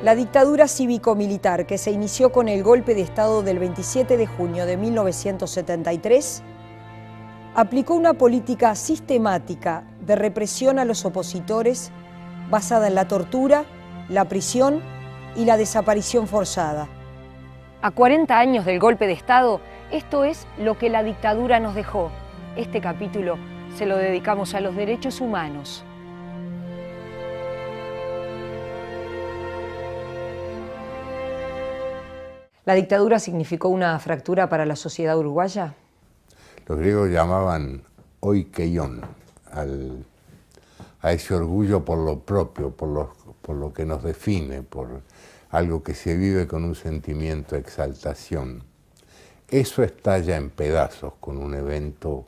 La dictadura cívico-militar que se inició con el golpe de Estado del 27 de junio de 1973 aplicó una política sistemática de represión a los opositores basada en la tortura, la prisión y la desaparición forzada. A 40 años del golpe de Estado, esto es lo que la dictadura nos dejó. Este capítulo se lo dedicamos a los derechos humanos. ¿La dictadura significó una fractura para la sociedad uruguaya? Los griegos llamaban oikeion a ese orgullo por lo propio, por lo que nos define, por algo que se vive con un sentimiento de exaltación. Eso estalla en pedazos con un evento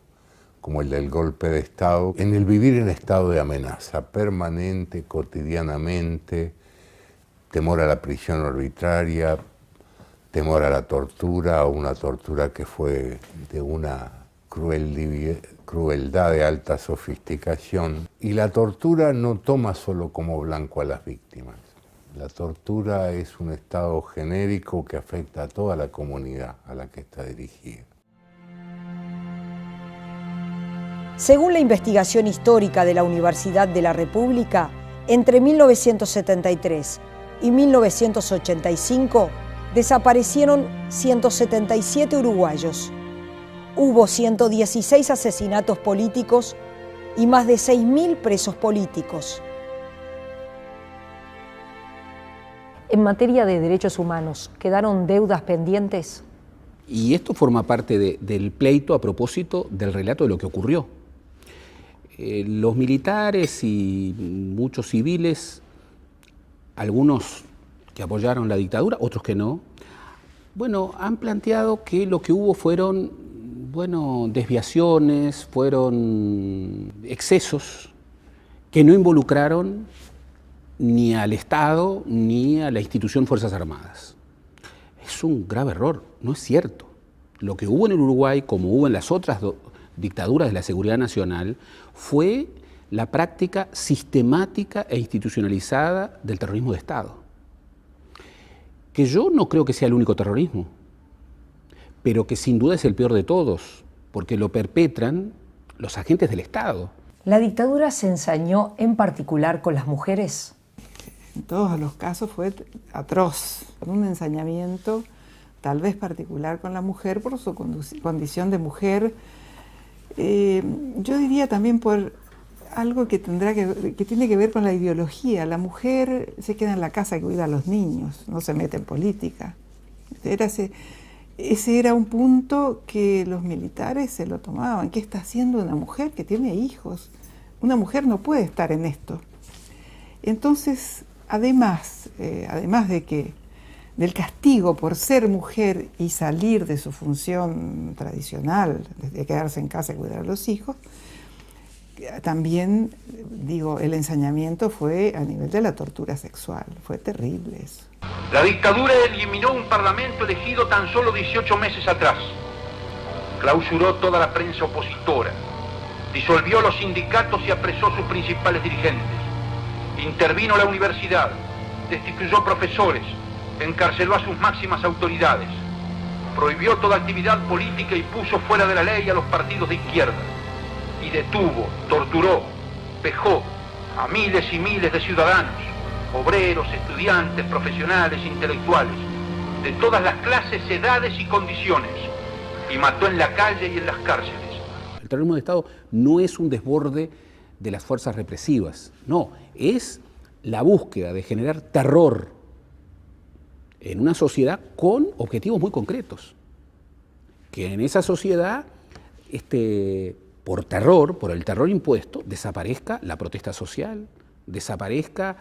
como el del golpe de Estado, en el vivir en estado de amenaza permanente, cotidianamente, temor a la prisión arbitraria, temor a la tortura, o una tortura que fue de una crueldad de alta sofisticación. Y la tortura no toma solo como blanco a las víctimas. La tortura es un estado genérico que afecta a toda la comunidad a la que está dirigida. Según la investigación histórica de la Universidad de la República, entre 1973 y 1985 desaparecieron 177 uruguayos. Hubo 116 asesinatos políticos y más de 6.000 presos políticos. En materia de derechos humanos, ¿quedaron deudas pendientes? Y esto forma parte del pleito a propósito del relato de lo que ocurrió. Los militares y muchos civiles, algunos que apoyaron la dictadura, otros que no, bueno, han planteado que lo que hubo fueron, desviaciones, fueron excesos que no involucraron ni al Estado ni a la institución Fuerzas Armadas. Es un grave error, no es cierto. Lo que hubo en el Uruguay, como hubo en las otras dictaduras de la seguridad nacional, fue la práctica sistemática e institucionalizada del terrorismo de Estado. Que yo no creo que sea el único terrorismo, pero que sin duda es el peor de todos, porque lo perpetran los agentes del Estado. ¿La dictadura se ensañó en particular con las mujeres? En todos los casos fue atroz, un ensañamiento tal vez particular con la mujer por su condición de mujer. Yo diría también por algo que tiene que ver con la ideología. La mujer se queda en la casa y cuida a los niños, no se mete en política. Ese era un punto que los militares se lo tomaban. ¿Qué está haciendo una mujer que tiene hijos? Una mujer no puede estar en esto. Entonces, además del castigo por ser mujer y salir de su función tradicional, de quedarse en casa y cuidar a los hijos, también, el ensañamiento fue a nivel de la tortura sexual. Fue terrible eso. La dictadura eliminó un parlamento elegido tan solo 18 meses atrás. Clausuró toda la prensa opositora. Disolvió los sindicatos y apresó sus principales dirigentes. Intervino la universidad. Destituyó profesores. Encarceló a sus máximas autoridades. Prohibió toda actividad política y puso fuera de la ley a los partidos de izquierda. Y detuvo, torturó, vejó a miles y miles de ciudadanos, obreros, estudiantes, profesionales, intelectuales, de todas las clases, edades y condiciones, y mató en la calle y en las cárceles. El terrorismo de Estado no es un desborde de las fuerzas represivas, no, es la búsqueda de generar terror en una sociedad con objetivos muy concretos. Que en esa sociedad, por el terror impuesto, desaparezca la protesta social, desaparezca,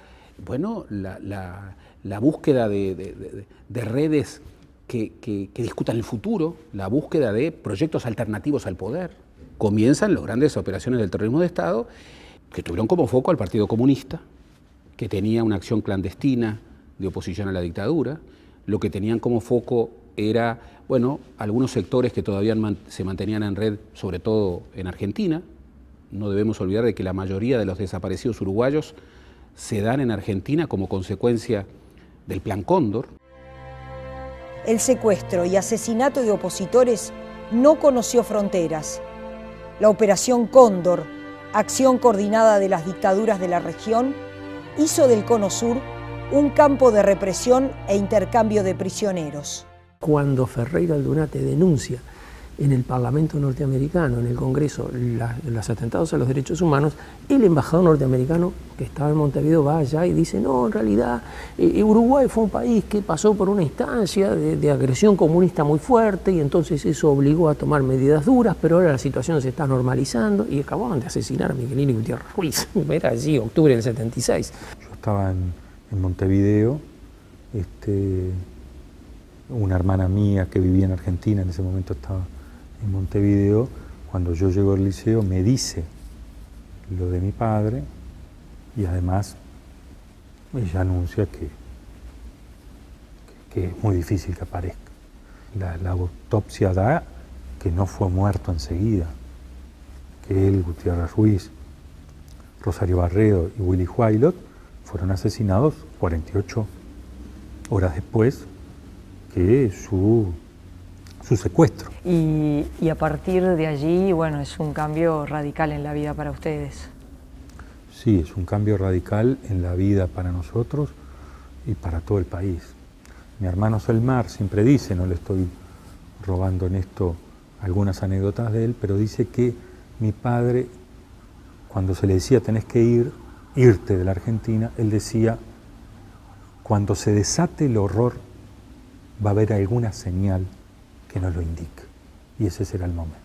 la búsqueda de redes que discutan el futuro, la búsqueda de proyectos alternativos al poder. Comienzan las grandes operaciones del terrorismo de Estado, que tuvieron como foco al Partido Comunista, que tenía una acción clandestina de oposición a la dictadura. Lo que tenían como foco era, algunos sectores que todavía se mantenían en red, sobre todo en Argentina. No debemos olvidar de que la mayoría de los desaparecidos uruguayos se dan en Argentina como consecuencia del Plan Cóndor. El secuestro y asesinato de opositores no conoció fronteras. La Operación Cóndor, acción coordinada de las dictaduras de la región, hizo del Cono Sur un campo de represión e intercambio de prisioneros. Cuando Ferreira Aldunate denuncia en el Parlamento norteamericano, en el Congreso, los atentados a los derechos humanos, el embajador norteamericano que estaba en Montevideo va allá y dice: no, en realidad Uruguay fue un país que pasó por una instancia de agresión comunista muy fuerte y entonces eso obligó a tomar medidas duras, pero ahora la situación se está normalizando, y acababan de asesinar a Miguelino Gutiérrez Ruiz. Era allí, octubre del 76. Yo estaba en Montevideo, una hermana mía que vivía en Argentina en ese momento estaba en Montevideo. Cuando yo llego al liceo me dice lo de mi padre y además ella anuncia que es muy difícil que aparezca. La autopsia da que no fue muerto enseguida, que él, Gutiérrez Ruiz, Rosario Barredo y Willy Huailot fueron asesinados 48 horas después que su secuestro. Y a partir de allí, bueno, es un cambio radical en la vida para ustedes. Sí, es un cambio radical en la vida para nosotros y para todo el país. Mi hermano Selmar siempre dice, no le estoy robando en esto algunas anécdotas de él, pero dice que mi padre, cuando se le decía tenés que irte de la Argentina, él decía: cuando se desate el horror va a haber alguna señal que nos lo indique, y ese será el momento.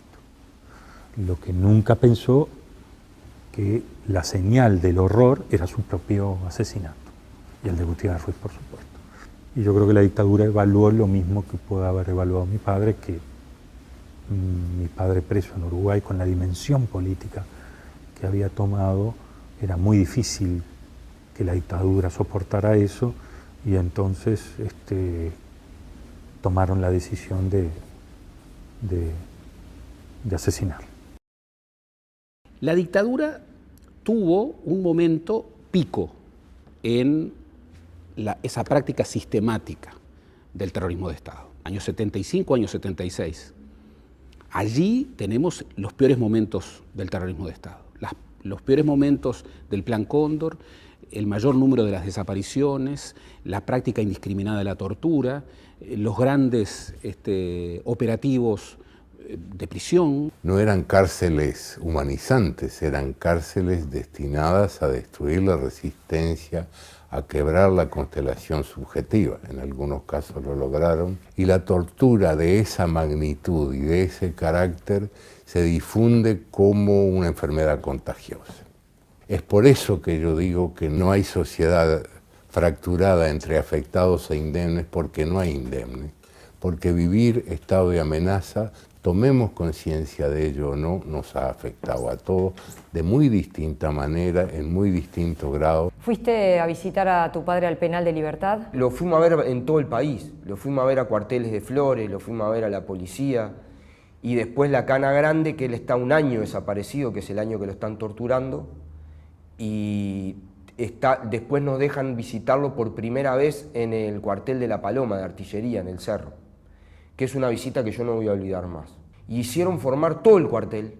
Lo que nunca pensó que la señal del horror era su propio asesinato, y el de Gutiérrez Ruiz, por supuesto. Y yo creo que la dictadura evaluó lo mismo que puede haber evaluado mi padre, que mi padre preso en Uruguay, con la dimensión política que había tomado, era muy difícil que la dictadura soportara eso, y entonces tomaron la decisión de asesinar. La dictadura tuvo un momento pico en esa práctica sistemática del terrorismo de Estado, años 75, años 76. Allí tenemos los peores momentos del terrorismo de Estado, los peores momentos del Plan Cóndor, el mayor número de las desapariciones, la práctica indiscriminada de la tortura, los grandes operativos de prisión. No eran cárceles humanizantes, eran cárceles destinadas a destruir la resistencia, a quebrar la constelación subjetiva. En algunos casos lo lograron. Y la tortura de esa magnitud y de ese carácter se difunde como una enfermedad contagiosa. Es por eso que yo digo que no hay sociedad fracturada entre afectados e indemnes, porque no hay indemnes. Porque vivir estado de amenaza, tomemos conciencia de ello o no, nos ha afectado a todos de muy distinta manera, en muy distinto grado. ¿Fuiste a visitar a tu padre al penal de Libertad? Lo fuimos a ver en todo el país, lo fuimos a ver a cuarteles de Flores, lo fuimos a ver a la policía, y después la Cana Grande, que él está un año desaparecido, que es el año que lo están torturando, y después nos dejan visitarlo por primera vez en el cuartel de La Paloma, de artillería, en el Cerro, que es una visita que yo no voy a olvidar más. Y hicieron formar todo el cuartel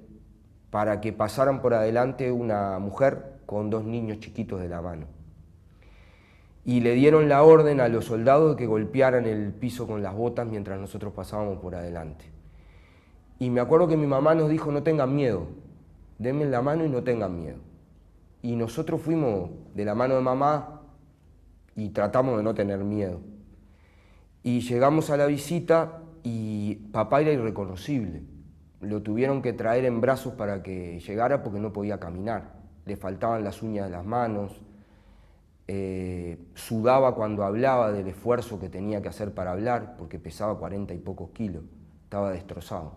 para que pasaran por adelante una mujer con 2 niños chiquitos de la mano. Y le dieron la orden a los soldados de que golpearan el piso con las botas mientras nosotros pasábamos por adelante. Y me acuerdo que mi mamá nos dijo: no tengan miedo, denme la mano y no tengan miedo. Y nosotros fuimos de la mano de mamá y tratamos de no tener miedo. Y llegamos a la visita y papá era irreconocible. Lo tuvieron que traer en brazos para que llegara porque no podía caminar. Le faltaban las uñas de las manos, sudaba cuando hablaba del esfuerzo que tenía que hacer para hablar porque pesaba 40 y pocos kilos, estaba destrozado.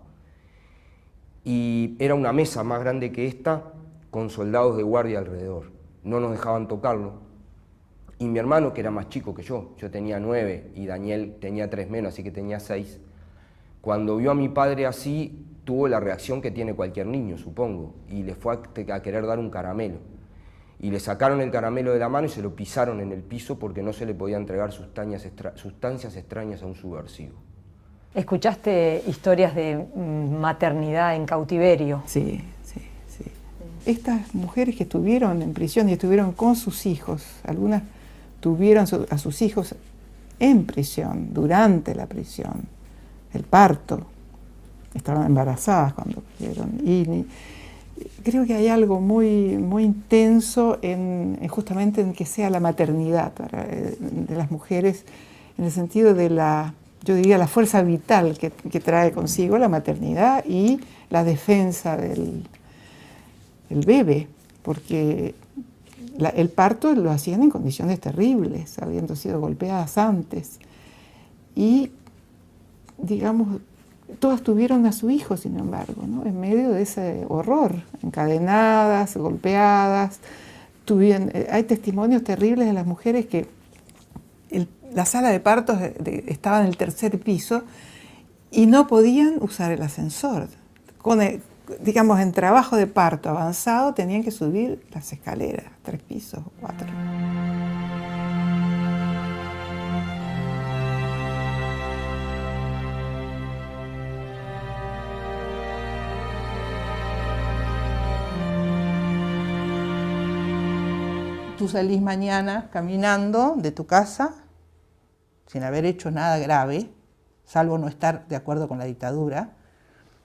Y era una mesa más grande que esta, con soldados de guardia alrededor. No nos dejaban tocarlo. Y mi hermano, que era más chico que yo tenía 9 y Daniel tenía 3 menos, así que tenía 6, cuando vio a mi padre así, tuvo la reacción que tiene cualquier niño, supongo, y le fue a querer dar un caramelo. y le sacaron el caramelo de la mano y se lo pisaron en el piso porque no se le podía entregar sustancias extrañas a un subversivo. ¿Escuchaste historias de maternidad en cautiverio? Sí, sí, sí. Estas mujeres que estuvieron en prisión y estuvieron con sus hijos, algunas tuvieron a sus hijos en prisión, durante la prisión, el parto, estaban embarazadas cuando vieron. Y creo que hay algo muy, muy intenso justamente en que sea la maternidad de las mujeres, en el sentido de yo diría, la fuerza vital que trae consigo la maternidad y la defensa del bebé, porque el parto lo hacían en condiciones terribles, habiendo sido golpeadas antes. Y, digamos, todas tuvieron a su hijo, sin embargo, ¿no? En medio de ese horror, encadenadas, golpeadas. Hay testimonios terribles de las mujeres que la sala de partos estaba en el 3er piso y no podían usar el ascensor. Digamos, en trabajo de parto avanzado tenían que subir las escaleras, 3 pisos o 4. Tú salís mañana caminando de tu casa sin haber hecho nada grave, salvo no estar de acuerdo con la dictadura,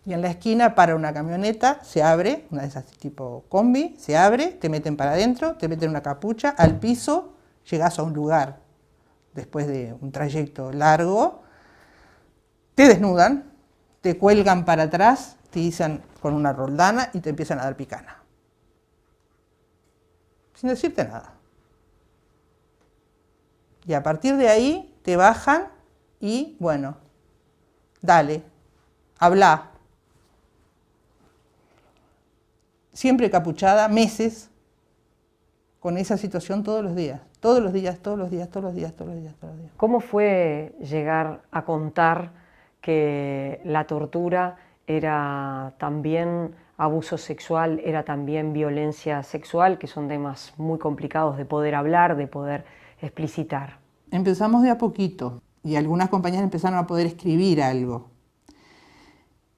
y en la esquina para una camioneta, se abre, una de esas tipo combi, se abre, te meten para adentro, te meten una capucha, al piso, llegás a un lugar, después de un trayecto largo, te desnudan, te cuelgan para atrás, te izan con una roldana y te empiezan a dar picana. Sin decirte nada. Y a partir de ahí te bajan y, bueno, dale, habla. Siempre capuchada, meses, con esa situación todos los días. Todos los días, todos los días, todos los días, todos los días, todos los días. ¿Cómo fue llegar a contar que la tortura era también abuso sexual, era también violencia sexual, que son temas muy complicados de poder hablar, de poder explicitar? Empezamos de a poquito y algunas compañeras empezaron a poder escribir algo.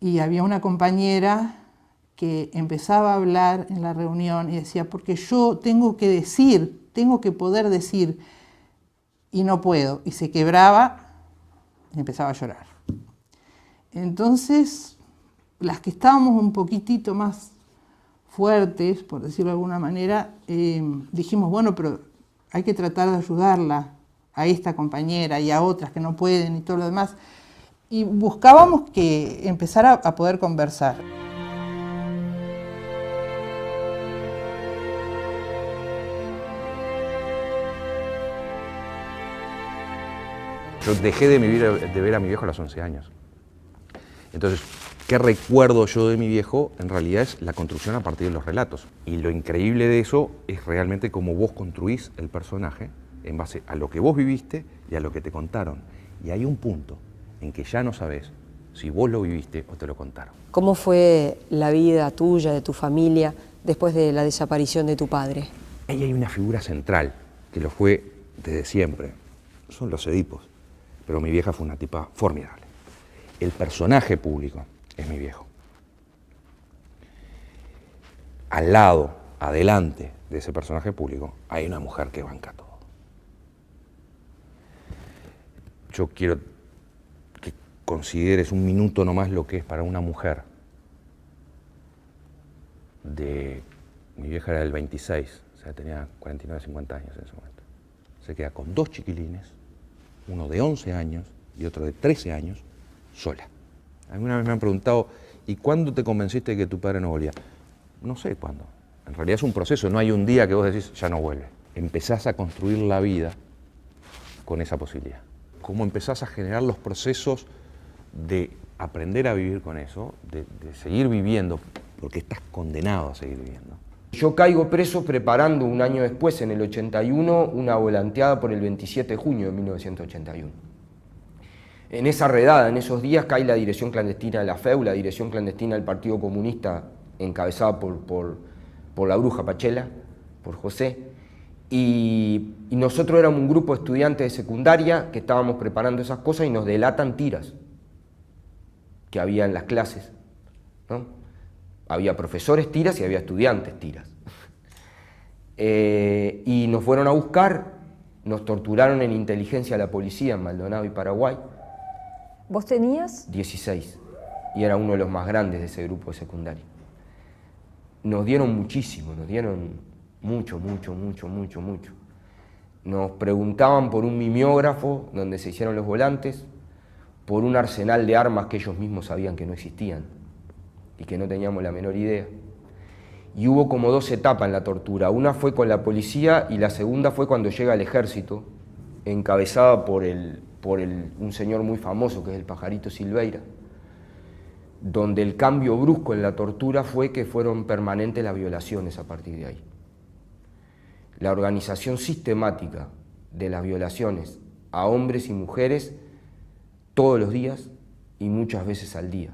Y había una compañera que empezaba a hablar en la reunión y decía, porque yo tengo que decir, tengo que poder decir, y no puedo. Y se quebraba y empezaba a llorar. Entonces, las que estábamos un poquitito más fuertes, por decirlo de alguna manera, dijimos, bueno, pero hay que tratar de ayudarla a esta compañera y a otras que no pueden y todo lo demás. Y buscábamos que empezara a poder conversar. Yo dejé de ver a mi viejo a los 11 años. Entonces, ¿qué recuerdo yo de mi viejo? En realidad es la construcción a partir de los relatos. Y lo increíble de eso es realmente cómo vos construís el personaje en base a lo que vos viviste y a lo que te contaron. Y hay un punto en que ya no sabés si vos lo viviste o te lo contaron. ¿Cómo fue la vida tuya, de tu familia, después de la desaparición de tu padre? Ahí hay una figura central, que lo fue desde siempre. Son los Edipos. Pero mi vieja fue una tipa formidable. El personaje público es mi viejo. Al lado, adelante de ese personaje público, hay una mujer que banca todo. Yo quiero que consideres un minuto nomás lo que es para una mujer. Mi vieja era del 26, o sea, tenía 49, 50 años en ese momento. Se queda con 2 chiquilines, uno de 11 años y otro de 13 años, sola. Alguna vez me han preguntado, ¿y cuándo te convenciste de que tu padre no volvía? No sé cuándo. En realidad es un proceso, no hay un día que vos decís, ya no vuelve. Empezás a construir la vida con esa posibilidad. Cómo empezás a generar los procesos de aprender a vivir con eso, de seguir viviendo, porque estás condenado a seguir viviendo. Yo caigo preso preparando un año después, en el 81, una volanteada por el 27 de junio de 1981. En esa redada, en esos días, cae la dirección clandestina de la FEU, la dirección clandestina del Partido Comunista, encabezada por la bruja Pachela, por José. Y nosotros éramos un grupo de estudiantes de secundaria que estábamos preparando esas cosas y nos delatan tiras que había en las clases, ¿no? Había profesores tiras y había estudiantes tiras. Y nos fueron a buscar, nos torturaron en inteligencia a la policía en Maldonado y Paraguay. ¿Vos tenías? 16, y era uno de los más grandes de ese grupo de secundaria. Nos dieron muchísimo, nos dieron mucho. Nos preguntaban por un mimeógrafo donde se hicieron los volantes, por un arsenal de armas que ellos mismos sabían que no existían y que no teníamos la menor idea. Y hubo como 2 etapas en la tortura. Una fue con la policía y la segunda fue cuando llega el ejército, encabezada por un señor muy famoso que es el Pajarito Silveira, donde el cambio brusco en la tortura fue que fueron permanentes las violaciones a partir de ahí. La organización sistemática de las violaciones a hombres y mujeres todos los días y muchas veces al día.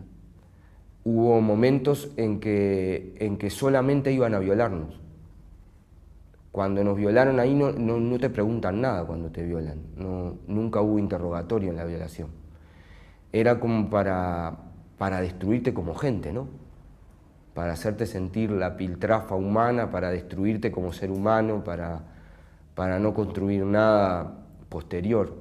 Hubo momentos en que solamente iban a violarnos. Cuando nos violaron ahí no te preguntan nada cuando te violan, nunca hubo interrogatorio en la violación. Era como para destruirte como gente, ¿no? Para hacerte sentir la piltrafa humana, para destruirte como ser humano, para no construir nada posterior.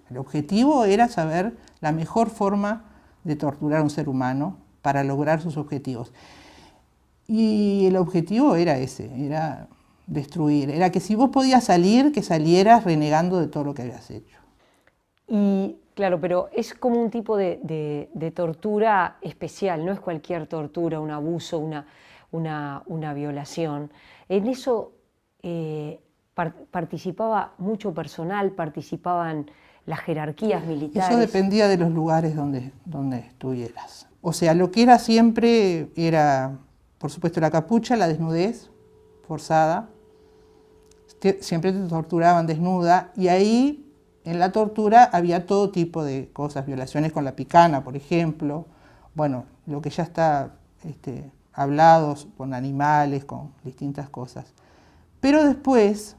El objetivo era saber la mejor forma de torturar a un ser humano para lograr sus objetivos. Y el objetivo era ese, era destruir. Era que si vos podías salir, que salieras renegando de todo lo que habías hecho. Y claro, pero es como un tipo de tortura especial, no es cualquier tortura, un abuso, una violación. En eso participaba mucho personal, participaban las jerarquías militares. Eso dependía de los lugares donde estuvieras. O sea, lo que era siempre era, por supuesto, la capucha, la desnudez forzada. Siempre te torturaban desnuda y ahí en la tortura había todo tipo de cosas, violaciones con la picana, por ejemplo. Bueno, lo que ya está hablado con animales, con distintas cosas. Pero después,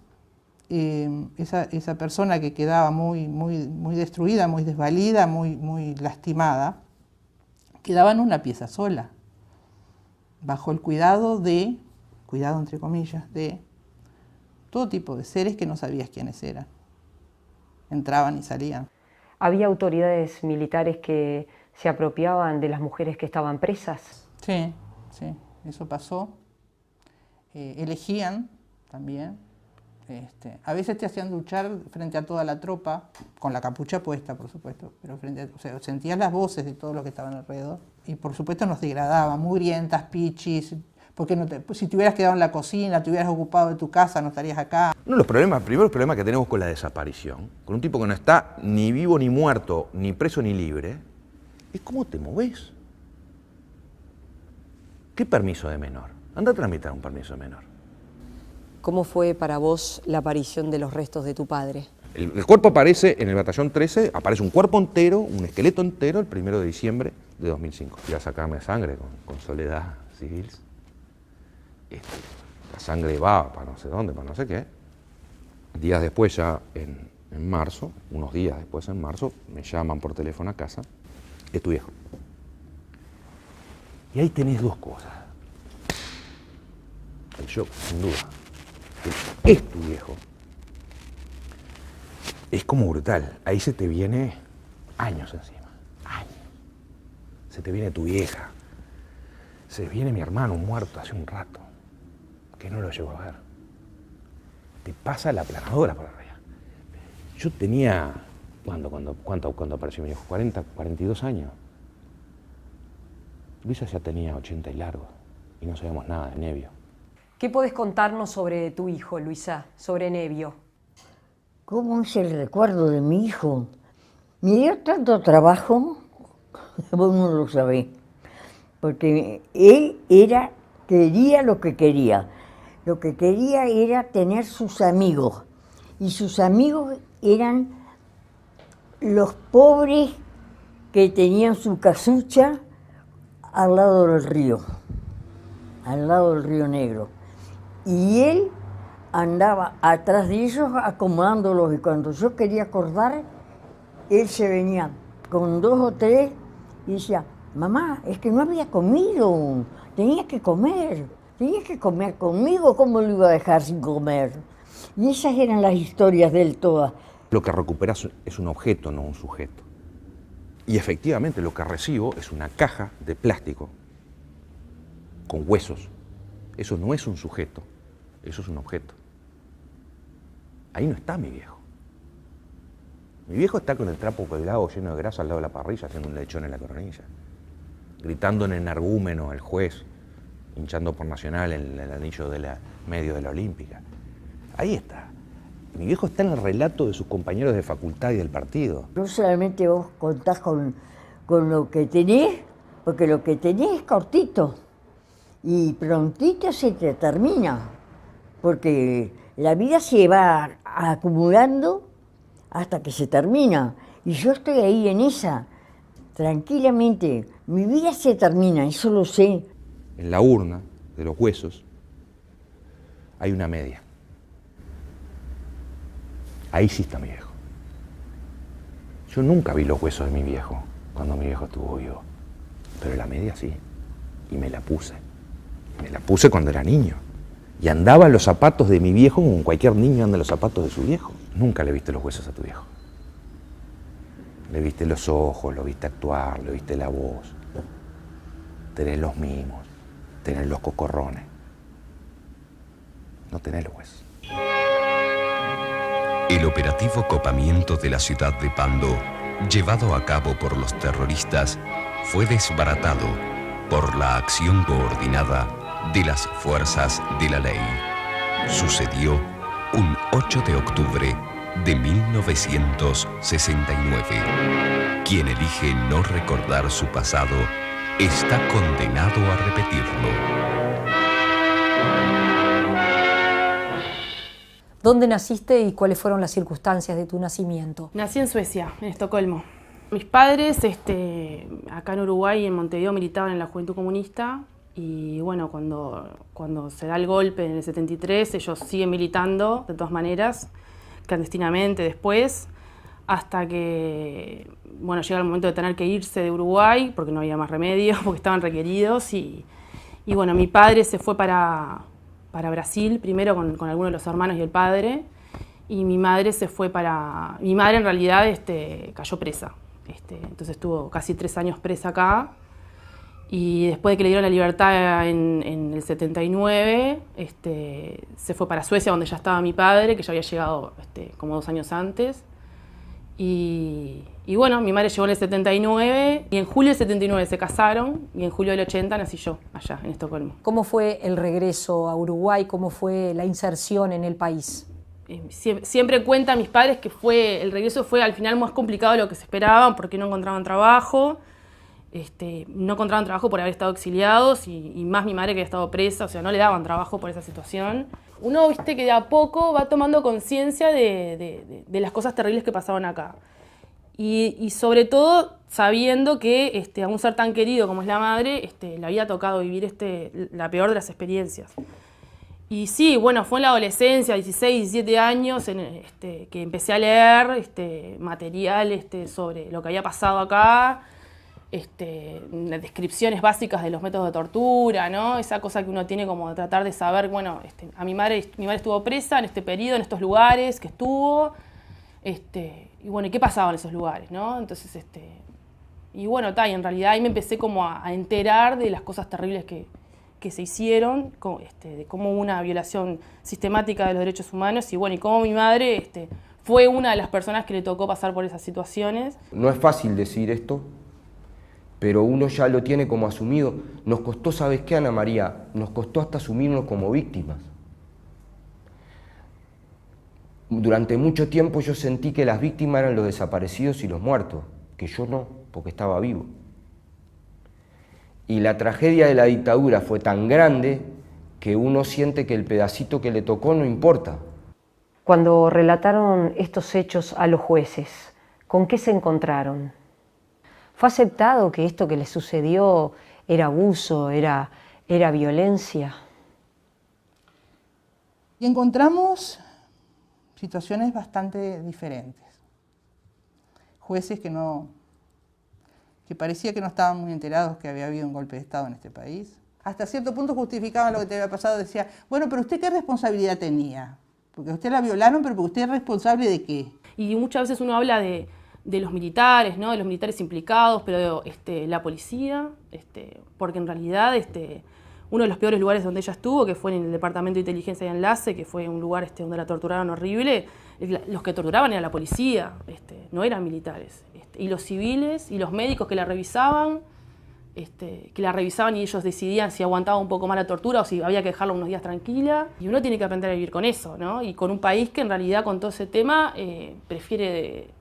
esa persona que quedaba muy destruida, muy desvalida, muy lastimada, quedaba en una pieza sola, bajo el cuidado entre comillas, de todo tipo de seres que no sabías quiénes eran. Entraban y salían. ¿Había autoridades militares que se apropiaban de las mujeres que estaban presas? Sí, eso pasó. Elegían también. A veces te hacían luchar frente a toda la tropa, con la capucha puesta, por supuesto, pero sentías las voces de todos los que estaban alrededor. Y por supuesto nos degradaban, mugrientas, pichis, porque si te hubieras quedado en la cocina, te hubieras ocupado de tu casa, no estarías acá. Uno de los primeros problemas que tenemos con la desaparición, con un tipo que no está ni vivo ni muerto, ni preso ni libre, es cómo te movés. ¿Qué permiso de menor? Anda a tramitar un permiso de menor. ¿Cómo fue para vos la aparición de los restos de tu padre? El cuerpo aparece en el batallón 13, aparece un cuerpo entero, un esqueleto entero, el 1 de diciembre de 2005. Fui a sacarme sangre con Soledad Civils. La sangre va para no sé dónde, para no sé qué. Días después, ya en marzo, unos días después en marzo, me llaman por teléfono a casa, es tu viejo. Y ahí tenés 2 cosas. El shock, sin duda. Es tu viejo. Es como brutal. Ahí se te viene años encima. Años. Se te viene tu vieja. Se viene mi hermano muerto hace un rato, que no lo llevo a ver. Te pasa la aplanadora por arriba. Yo tenía, ¿cuánto apareció mi viejo? 42 años. Luisa ya tenía 80 y largo y no sabíamos nada de Nevio. ¿Qué podés contarnos sobre tu hijo, Luisa, sobre Nevio? ¿Cómo es el recuerdo de mi hijo? Me dio tanto trabajo, vos no lo sabés, porque él quería lo que quería. Lo que quería era tener sus amigos, y sus amigos eran los pobres que tenían su casucha al lado del río Negro. y él andaba atrás de ellos acomodándolos, y cuando yo quería acordar, él se venía con 2 o 3 y decía, mamá, es que no había comido, tenías que comer conmigo, ¿cómo lo iba a dejar sin comer? Y esas eran las historias de él todas. Lo que recuperas es un objeto, no un sujeto. Y efectivamente lo que recibo es una caja de plástico con huesos. Eso no es un sujeto, eso es un objeto. Ahí no está mi viejo. Mi viejo está con el trapo colgado lleno de grasa al lado de la parrilla, haciendo un lechón en la coronilla, gritando en energúmeno al juez, hinchando por Nacional en el anillo medio de la Olímpica. Ahí está. Mi viejo está en el relato de sus compañeros de facultad y del partido. No solamente vos contás con lo que tenés, porque lo que tenés es cortito y prontito se te termina, porque la vida se va acumulando hasta que se termina. Y yo estoy ahí en esa, tranquilamente. Mi vida se termina, eso lo sé. En la urna de los huesos hay una media. Ahí sí está mi viejo. Yo nunca vi los huesos de mi viejo cuando mi viejo estuvo vivo, pero la media sí, y me la puse. Me la puse cuando era niño. Y andaba en los zapatos de mi viejo como cualquier niño anda en los zapatos de su viejo. Nunca le viste los huesos a tu viejo. Le viste los ojos, lo viste actuar, le viste la voz. Tenés los mimos, tenés los cocorrones. No tenés los huesos. El operativo Copamiento de la ciudad de Pando, llevado a cabo por los terroristas, fue desbaratado por la acción coordinada de las fuerzas de la ley. Sucedió un 8 de octubre de 1969. Quien elige no recordar su pasado está condenado a repetirlo. ¿Dónde naciste y cuáles fueron las circunstancias de tu nacimiento? Nací en Suecia, en Estocolmo. Mis padres, acá en Uruguay, en Montevideo, militaban en la Juventud Comunista. Y bueno, cuando se da el golpe en el 73, ellos siguen militando, de todas maneras, clandestinamente después, hasta que, bueno, llega el momento de tener que irse de Uruguay, porque no había más remedio, porque estaban requeridos. Y bueno, mi padre se fue para Brasil, primero con algunos de los hermanos y el padre, y mi madre se fue para... Mi madre en realidad cayó presa, entonces estuvo casi 3 años presa acá, y después de que le dieron la libertad en el 79, se fue para Suecia, donde ya estaba mi padre, que ya había llegado como 2 años antes, y bueno, mi madre llegó en el 79 y en julio del 79 se casaron y en julio del 80 nací yo allá en Estocolmo. ¿Cómo fue el regreso a Uruguay? ¿Cómo fue la inserción en el país? Siempre cuentan mis padres que el regreso fue al final más complicado de lo que se esperaban porque no encontraban trabajo. No encontraban trabajo por haber estado exiliados y más mi madre que había estado presa, o sea, no le daban trabajo por esa situación. Uno, que de a poco va tomando conciencia de las cosas terribles que pasaban acá. Y sobre todo sabiendo que a un ser tan querido como es la madre, le había tocado vivir la peor de las experiencias. Y sí, bueno, fue en la adolescencia, 16, 17 años, que empecé a leer material sobre lo que había pasado acá, descripciones básicas de los métodos de tortura, ¿no? Esa cosa que uno tiene como de tratar de saber, bueno, mi madre estuvo presa en este periodo, en estos lugares que estuvo, y bueno, ¿y qué pasaba en esos lugares, no? Entonces, y bueno, y en realidad ahí me empecé como a enterar de las cosas terribles que se hicieron, de cómo hubo una violación sistemática de los derechos humanos, y bueno, y cómo mi madre fue una de las personas que le tocó pasar por esas situaciones. No es fácil decir esto, pero uno ya lo tiene como asumido. Nos costó, ¿sabes qué, Ana María? Nos costó hasta asumirnos como víctimas. Durante mucho tiempo yo sentí que las víctimas eran los desaparecidos y los muertos, que yo no, porque estaba vivo. Y la tragedia de la dictadura fue tan grande que uno siente que el pedacito que le tocó no importa. Cuando relataron estos hechos a los jueces, ¿con qué se encontraron? ¿Fue aceptado que esto que les sucedió era abuso, era violencia? Y encontramos situaciones bastante diferentes. Jueces que parecía que no estaban muy enterados que había habido un golpe de Estado en este país. Hasta cierto punto justificaban lo que te había pasado, decía, bueno, pero ¿usted qué responsabilidad tenía? Porque a usted la violaron, pero ¿usted es responsable de qué? Y muchas veces uno habla de los militares, ¿no? De los militares implicados, pero la policía, porque en realidad uno de los peores lugares donde ella estuvo, que fue en el Departamento de Inteligencia y Enlace, que fue un lugar donde la torturaron horrible, los que torturaban era la policía, no eran militares. Y los civiles y los médicos que la revisaban, y ellos decidían si aguantaba un poco más la tortura o si había que dejarla unos días tranquila. Y uno tiene que aprender a vivir con eso, ¿no? Y con un país que en realidad con todo ese tema prefiere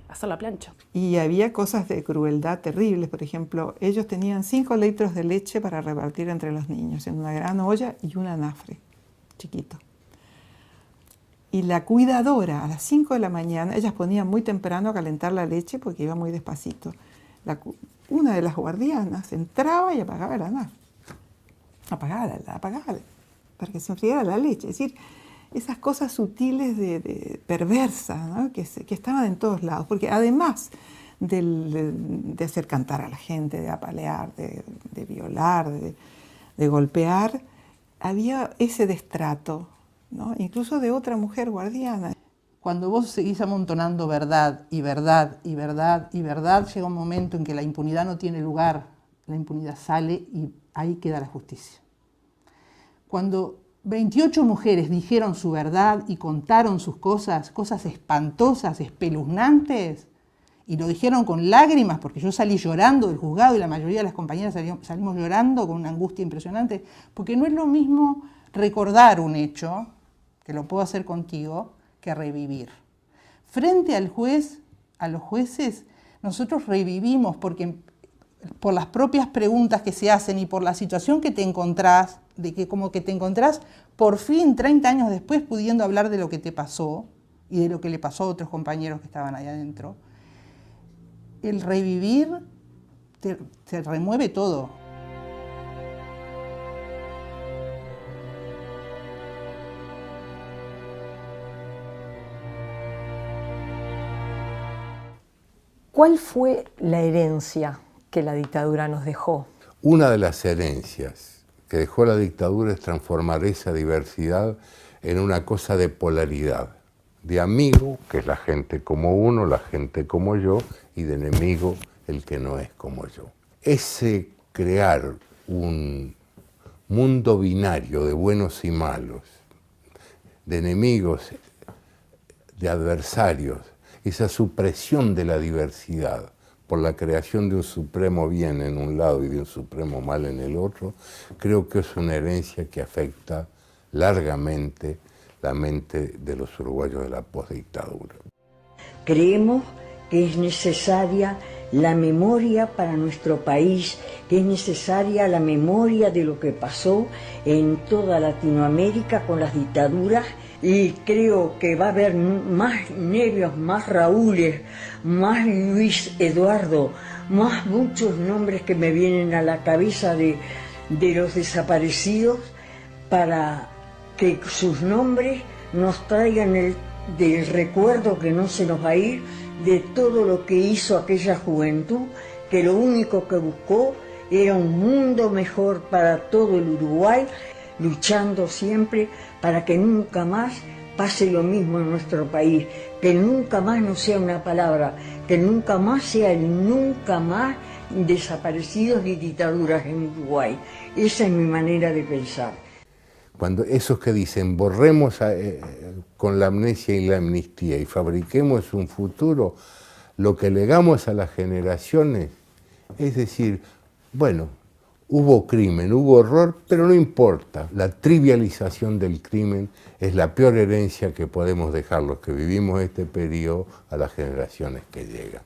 hacer la plancha. Y había cosas de crueldad terribles. Por ejemplo, ellos tenían 5 litros de leche para repartir entre los niños en una gran olla y un anafre chiquito. Y la cuidadora a las 5 de la mañana, ellas ponían muy temprano a calentar la leche porque iba muy despacito. Una de las guardianas entraba y apagaba el anafre. Apagaba para que se enfriara la leche. Es decir, esas cosas sutiles de perversas, ¿no? que estaban en todos lados. Porque además de hacer cantar a la gente, de apalear, de violar, de golpear, había ese destrato, ¿no? Incluso de otra mujer guardiana. Cuando vos seguís amontonando verdad y verdad y verdad y verdad, llega un momento en que la impunidad no tiene lugar, la impunidad sale y ahí queda la justicia. Cuando 28 mujeres dijeron su verdad y contaron sus cosas espantosas, espeluznantes, y lo dijeron con lágrimas, porque yo salí llorando del juzgado y la mayoría de las compañeras salimos llorando con una angustia impresionante, porque no es lo mismo recordar un hecho, que lo puedo hacer contigo, que revivir. Frente al juez, a los jueces, nosotros revivimos porque por las propias preguntas que se hacen y por la situación que te encontrás, de que como que te encontrás por fin 30 años después pudiendo hablar de lo que te pasó y de lo que le pasó a otros compañeros que estaban ahí adentro, el revivir te remueve todo. ¿Cuál fue la herencia que la dictadura nos dejó? Una de las herencias que dejó la dictadura es transformar esa diversidad en una cosa de polaridad, de amigo, que es la gente como uno, la gente como yo, y de enemigo, el que no es como yo. Ese crear un mundo binario de buenos y malos, de enemigos, de adversarios, esa supresión de la diversidad por la creación de un supremo bien en un lado y de un supremo mal en el otro, creo que es una herencia que afecta largamente la mente de los uruguayos de la postdictadura. Creemos que es necesaria la memoria para nuestro país, que es necesaria la memoria de lo que pasó en toda Latinoamérica con las dictaduras. Y creo que va a haber más Nevios, más Raúles, más Luis Eduardo, más muchos nombres que me vienen a la cabeza de los desaparecidos, para que sus nombres nos traigan del recuerdo que no se nos va a ir de todo lo que hizo aquella juventud, que lo único que buscó era un mundo mejor para todo el Uruguay, luchando siempre para que nunca más pase lo mismo en nuestro país, que nunca más no sea una palabra, que nunca más sea el nunca más desaparecidos ni dictaduras en Uruguay. Esa es mi manera de pensar. Cuando esos que dicen borremos con la amnesia y la amnistía y fabriquemos un futuro, lo que legamos a las generaciones es decir, bueno, hubo crimen, hubo horror, pero no importa. La trivialización del crimen es la peor herencia que podemos dejar los que vivimos este periodo a las generaciones que llegan.